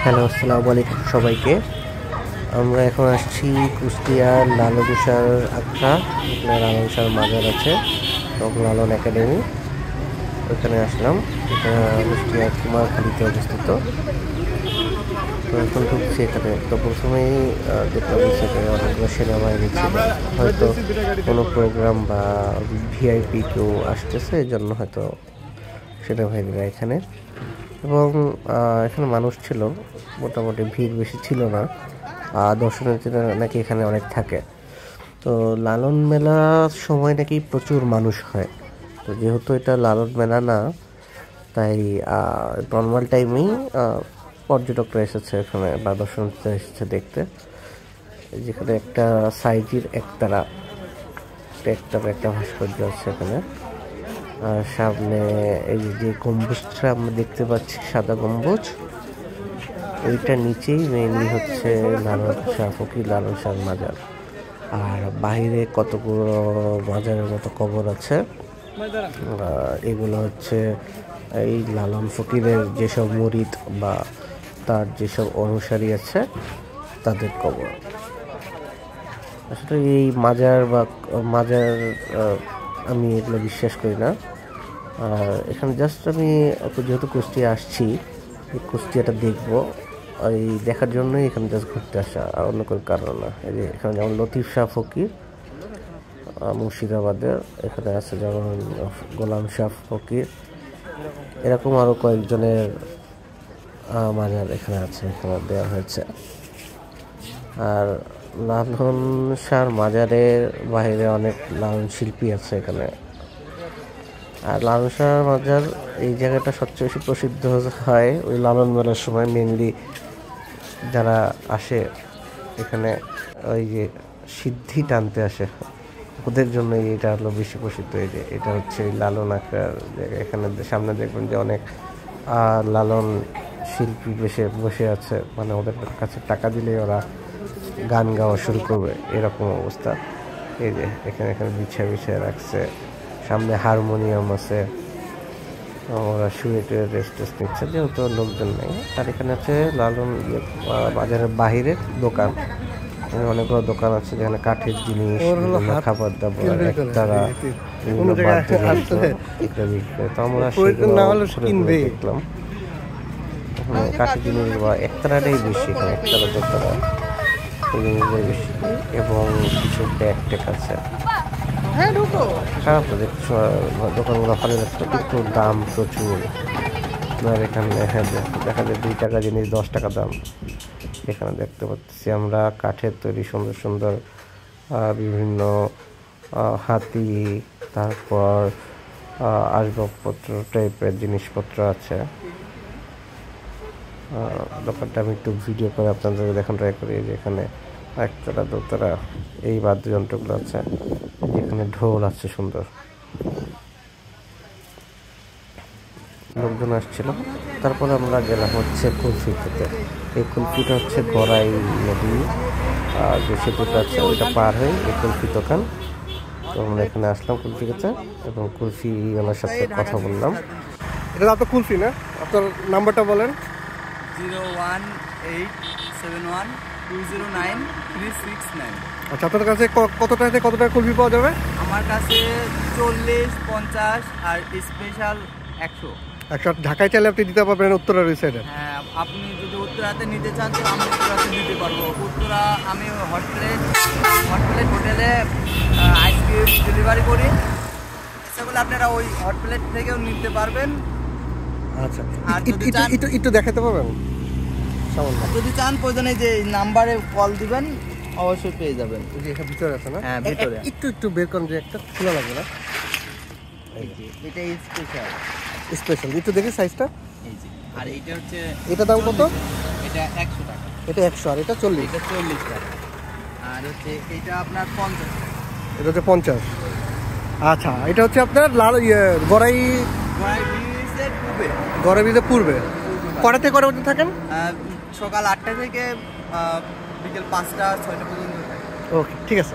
Hello, আসসালামু আলাইকুম সবাইকে। আমরা এখন আসছি কুষ্টিয়ার লালনসার আখড়া, এখানে লালনসার মাজার আছে এবং লালন একাডেমি, ওইখানে আসলাম। এটা কুষ্টিয়ার কুমারখালীতে অবস্থিত। তো এখন ঢুকছি এখানে। তো প্রথমেই দেখলাম সেখানে অনেকগুলো সেনাবাহিনী ছিল, হয়তো কোনো প্রোগ্রাম বা ভিআইপি কেউ আসতেছে, এই জন্য হয়তো সেনাবাহিনীরা এখানে। এবং এখানে মানুষ ছিল, মোটামুটি ভিড় বেশি ছিল না। দর্শনার্থীরা নাকি এখানে অনেক থাকে। তো লালন মেলার সময় নাকি প্রচুর মানুষ হয়। তো যেহেতু এটা লালন মেলা না, তাই নর্মাল টাইমেই পর্যটকরা এসেছে এখানে বা দর্শনার্থীরা এসেছে দেখতে। যেখানে একটা সাইজির একতারা একটা ভাস্কর্য আছে এখানে। আর সামনে এই যে গম্বুজটা আমরা দেখতে পাচ্ছি, সাদা গম্বুজ, ওইটার নিচেই মেইনলি হচ্ছে লালন শাহ ফকির লালন শাহ মাজার। আর বাইরে কতগুলো মাজারের মতো কবর আছে। এগুলো হচ্ছে এই লালন ফকিরের যেসব মুরিদ বা তার যেসব অনুসারী আছে তাদের কবর। আসলে এই মাজার আমি এগুলো বিশ্বাস করি না। আর এখানে জাস্ট আমি যেহেতু কুষ্টিয়া আসছি, এই কুষ্টিয়াটা দেখবো, এই দেখার জন্যই এখানে জাস্ট ঘুরতে আসা, আর অন্য কোনো কারণ না। এই যে এখানে যেমন লতিফ শাহ ফকির মুর্শিদাবাদের, এখানে আছে যেমন গোলাম শাহ ফকির, এরকম আরও কয়েকজনের মাজার এখানে আছে, এখানে দেওয়া হয়েছে। আর লালন শাহর মাজারের বাইরে অনেক লালন শিল্পী আছে এখানে। আর লালন শাহ মাজার এই জায়গাটা সবচেয়ে বেশি প্রসিদ্ধ হয় ওই লালন মেলার সময়। মেনলি যারা আসে এখানে ওই যে সিদ্ধি টানতে আসে, ওদের জন্য এটা হলো বেশি প্রসিদ্ধ। এই যে এটা হচ্ছে লালন আখড়ার জায়গা। এখানে সামনে দেখবেন যে অনেক লালন শিল্পী বসে আছে, মানে ওদের কাছে টাকা দিলে ওরা গান গাওয়া শুরু করবে, এরকম অবস্থা। এই যে এখানে বিছিয়ে রাখছে, সামনে হারমোনিয়াম আছে, ওরা শুয়ে রেস্ট নিচ্ছে যেহেতু লোকজন নেই। আর এখানে আছে লালন বাজারের বাহিরের দোকান, অনেকগুলো দোকান আছে যেখানে কাঠের জিনিস, খাবার দাবার, একতারা, বিভিন্ন বাদ্যযন্ত্র ইত্যাদি। তো আমরা দেখলাম কাঠের জিনিস বা একতারাটাই বেশি, এখানে একতারা দোতারা বেশি, এবং কিছু ব্যাগ টেক আছে। খারাপ তো দোকানগুলো ভালো লাগতো, কিন্তু দাম প্রচুর। আর এখানে দেখা যায় 2 টাকা জিনিস 10 টাকা দাম। এখানে দেখতে পাচ্ছি আমরা কাঠের তৈরি সুন্দর সুন্দর বিভিন্ন হাতি, তারপর আসবাবপত্র টাইপের জিনিসপত্র আছে। দোকানটা আমি একটু ভিডিও করে আপনাদের দেখান ট্রাই করি। যে এখানে একতারা দোতারা এই বাদ্যযন্ত্রগুলো আছে, যেখানে ঢোল আছে সুন্দর, লোকজন আসছিল। তারপরে আমরা গেলাম হচ্ছে কুলফি খেতে। এই কুলফিটা হচ্ছে গড়াই নদী যে সেতুটা আছে ওইটা পার হয়ে এই কুলফি দোকান। তো আমরা এখানে আসলাম কুলফি খেতে এবং কুলফি ওনার সাথে কথা বললাম। এটা আপনার কুলফি না? আপনার নাম্বারটা বলেন। 01871209369। আচ্ছা, আপনার কাছে কত টাকা কুলফি পাওয়া যাবে? আমার কাছে 40, 50 আর স্পেশাল 100। ঢাকায় চাইলে আপনি দিতে পারবেন উত্তরার ওই সাইডে? হ্যাঁ, আপনি যদি উত্তরাতে নিতে চান তো আমি উত্তরাতে দিতে পারবো। উত্তরা আমি হট প্লেট হোটেলে আইসক্রিম ডেলিভারি করি, সেগুলো আপনারা ওই হট প্লেট থেকেও নিতে পারবেন। আচ্ছা, আর একটু দেখাতে পারবেন? যদি চান প্রয়োজনে যে নাম্বারে কল দিবেন, অবশ্যই পেয়ে যাবেন। ভিতরে আছে না? হ্যাঁ, ভিতরে একটু বের করেন, যে একটা খোলা লাগবে না? এটা স্পেশাল একটু দেখি সাইজটা। এই যে, আর এইটা হচ্ছে, এটা দাম কত? এটা 100 টাকা। এটা 100 আর এটা 40? এটা 40 টাকা। আর হচ্ছে এটা আপনার 50 টাকা। এটা হচ্ছে 50। আচ্ছা, এটা হচ্ছে আপনার গড়াই ব্রিজের পূর্বে। কটা থেকে কটা পর্যন্ত থাকেন? সকাল 8টা থেকে বিকেল 5টা 6টা পর্যন্ত থাকে। ওকে, ঠিক আছে।